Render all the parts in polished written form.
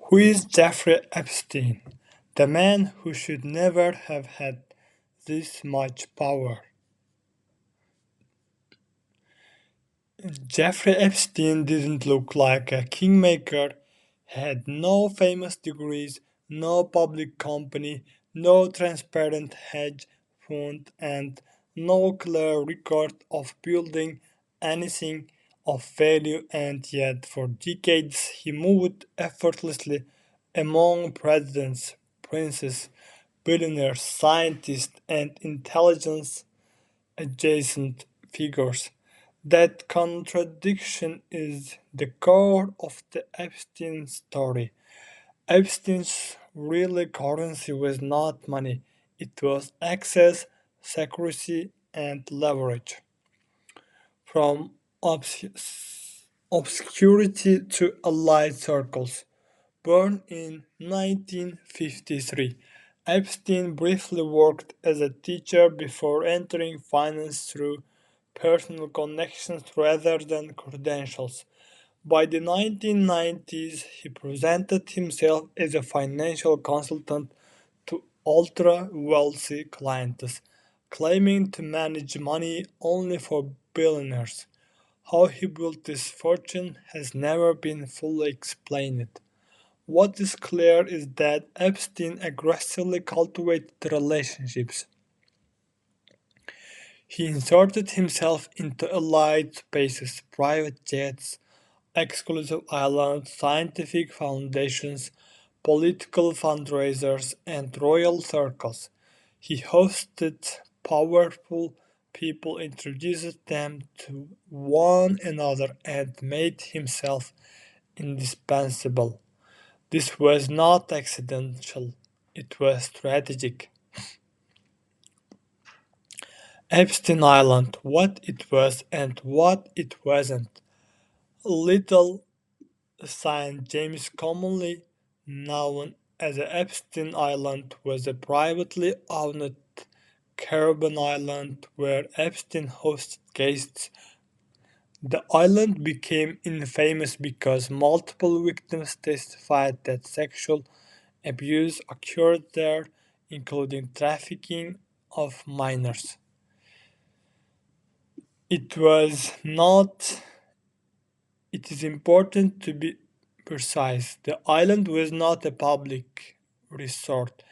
Who is Jeffrey Epstein, the man who should never have had this much power? Jeffrey Epstein didn't look like a kingmaker, had no famous degrees, no public company, no transparent hedge fund, and no clear record of building anything of value, and yet for decades he moved effortlessly among presidents, princes, billionaires, scientists, and intelligence adjacent figures. That contradiction is the core of the Epstein story. Epstein's real currency was not money, it was access, secrecy, and leverage. From obscurity to allied circles. Born in 1953, Epstein briefly worked as a teacher before entering finance through personal connections rather than credentials. By the 1990s, he presented himself as a financial consultant to ultra wealthy clients, claiming to manage money only for billionaires. How he built this fortune has never been fully explained. What is clear is that Epstein aggressively cultivated relationships. He inserted himself into elite spaces, private jets, exclusive islands, scientific foundations, political fundraisers, and royal circles. He hosted powerful people, introduced them to one another, and made himself indispensable. This was not accidental, it was strategic. Epstein Island, what it was and what it wasn't. Little Saint James, commonly known as Epstein Island, was a privately owned Caribbean island where Epstein hosted guests. The island became infamous because multiple victims testified that sexual abuse occurred there, including trafficking of minors. It was not It is important to be precise. The island was not a public resort.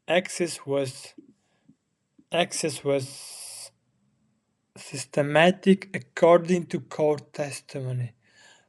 Access was access was systematic according to court testimony.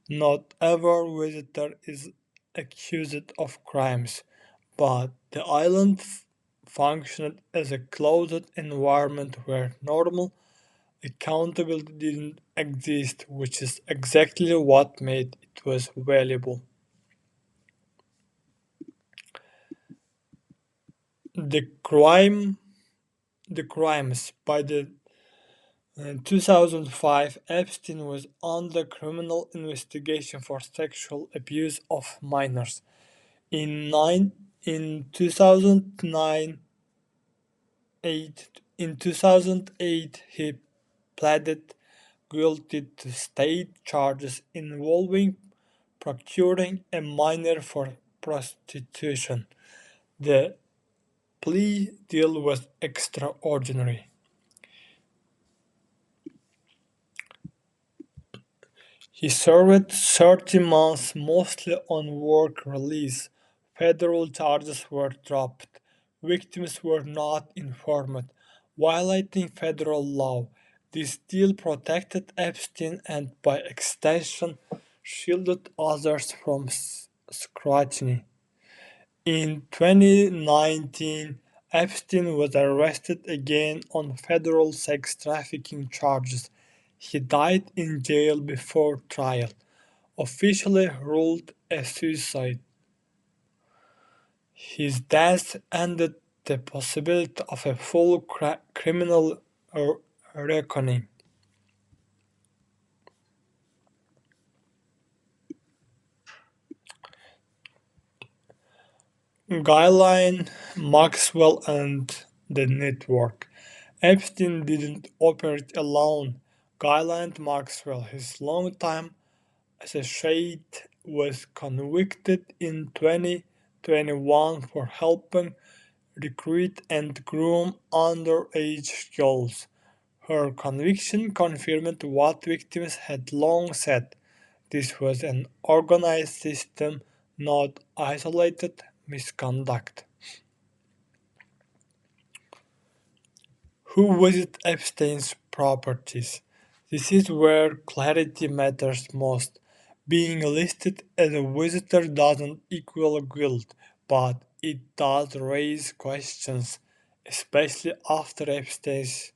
Not every visitor is accused of crimes, but the island functioned as a closed environment where normal accountability didn't exist, which is exactly what made it was valuable. The crime, the crimes. By the 2005, Epstein was under criminal investigation for sexual abuse of minors. In 2009, in 2008, he pleaded guilty to state charges involving procuring a minor for prostitution. The plea deal was extraordinary. He served 30 months mostly on work release. Federal charges were dropped. Victims were not informed, violating federal law. This deal protected Epstein and, by extension, shielded others from scrutiny. In 2019, Epstein was arrested again on federal sex trafficking charges. He died in jail before trial, officially ruled a suicide. His death ended the possibility of a full criminal reckoning. Ghislaine Maxwell and the network. Epstein didn't operate alone. Ghislaine Maxwell, his longtime associate was convicted in 2021 for helping recruit and groom underage girls. Her conviction confirmed what victims had long said: this was an organized system, not isolated misconduct. Who visited Epstein's properties? This is where clarity matters most. Being listed as a visitor doesn't equal guilt, but it does raise questions, especially after Epstein's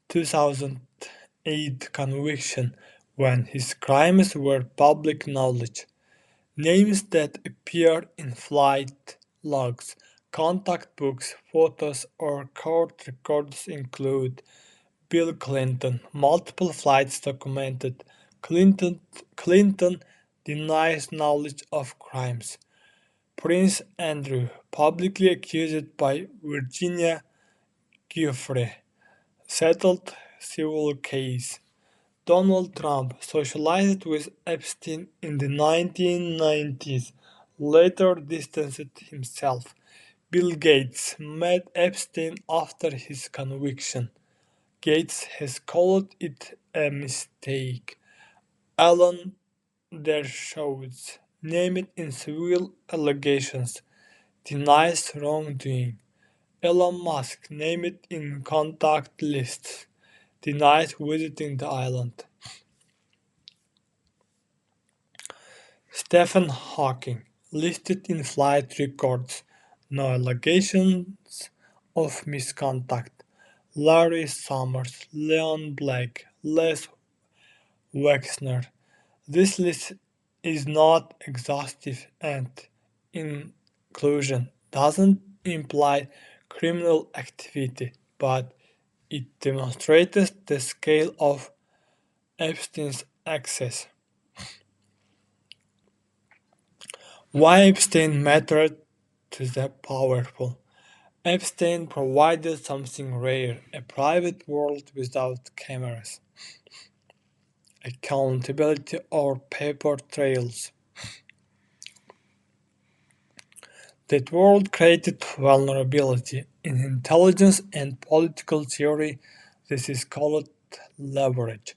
2008 conviction, when his crimes were public knowledge. Names that appear in flight logs, contact books, photos, or court records include Bill Clinton, multiple flights documented. Clinton denies knowledge of crimes. Prince Andrew, publicly accused by Virginia Giuffre, settled civil case. Donald Trump socialized with Epstein in the 1990s, later distanced himself. Bill Gates met Epstein after his conviction. Gates has called it a mistake. Alan Dershowitz, named in civil allegations, denies wrongdoing. Elon Musk, named in contact lists, denies visiting the island. Stephen Hawking, listed in flight records, no allegations of misconduct. Larry Summers, Leon Blake, Les Wexner. This list is not exhaustive, and inclusion doesn't imply criminal activity, but it demonstrates the scale of Epstein's access. Why Epstein mattered to the powerful. Epstein provided something rare: a private world without cameras, accountability, or paper trails. That world created vulnerability. In intelligence and political theory, this is called leverage.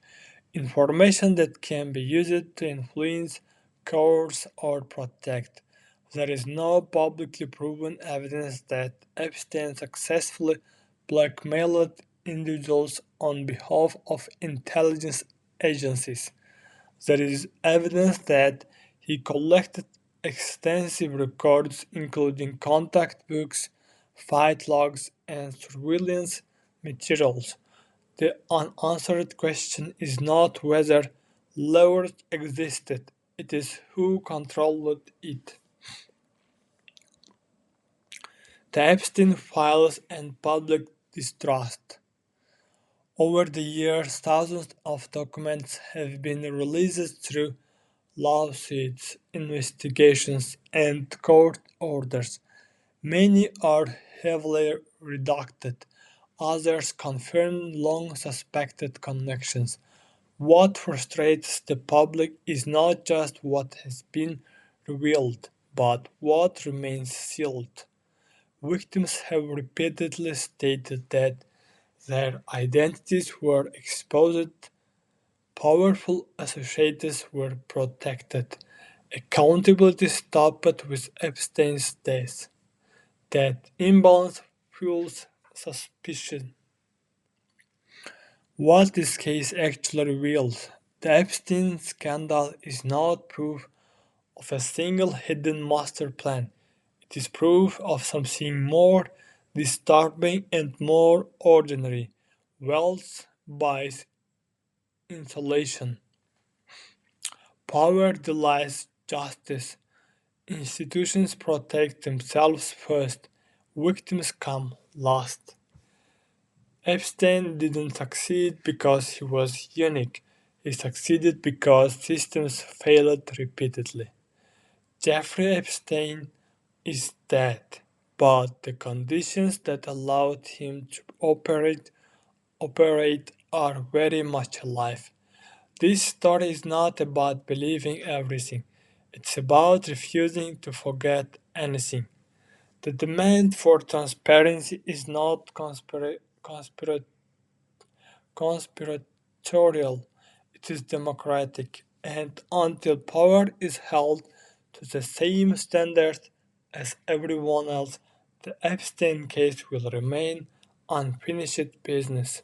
Information that can be used to influence, coerce, or protect. There is no publicly proven evidence that Epstein successfully blackmailed individuals on behalf of intelligence agencies. There is evidence that he collected extensive records, including contact books, fight logs, and surveillance materials. The unanswered question is not whether leverage existed, it is who controlled it. The Epstein files and public distrust. Over the years, thousands of documents have been released through lawsuits, investigations, and court orders. Many are heavily redacted, others confirm long suspected connections. What frustrates the public is not just what has been revealed, but what remains sealed. Victims have repeatedly stated that their identities were exposed, powerful associates were protected, accountability stopped with Epstein's death. That imbalance fuels suspicion. What this case actually reveals: the Epstein scandal is not proof of a single hidden master plan. It is proof of something more disturbing and more ordinary. Wealth buys insulation. Power delays justice. Institutions protect themselves first. Victims come last. Epstein didn't succeed because he was unique. He succeeded because systems failed repeatedly. Jeffrey Epstein is dead, but the conditions that allowed him to operate are very much alive. This story is not about believing everything, it's about refusing to forget anything. The demand for transparency is not conspiratorial, it is democratic, and until power is held to the same standards as everyone else, the Epstein case will remain unfinished business.